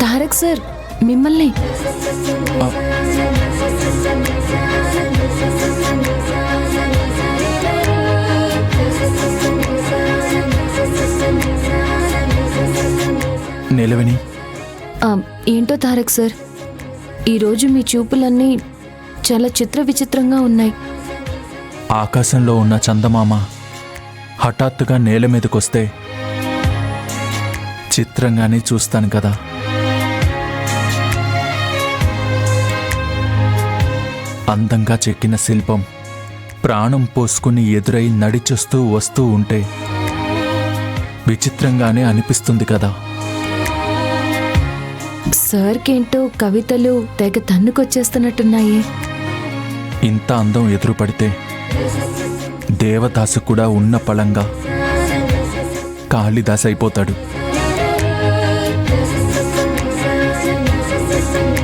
Tarak sir మిమ్మల్ని. నీలవేణి, ఏంటో Tarak sir, ఈరోజు మీ చూపులన్నీ చాలా విచిత్రంగా ఉన్నాయి. ఆకాశంలో ఉన్న చందమామ హఠాత్తుగా నేల మీదకొస్తే చిత్రంగానే చూస్తాను కదా. అందంగా చెక్కిన శిల్పం ప్రాణం పోసుకుని ఎదురై నడిచొస్తూ వస్తూ ఉంటే విచిత్రంగానే అనిపిస్తుంది కదా. సార్కేంటో కవితలు తెగ తన్నుకొచ్చేస్తున్నట్టున్నాయి. ఇంత అందం ఎదురుపడితే దేవదాసు కూడా ఉన్న పళంగా కాళిదాస్ అయిపోతాడు.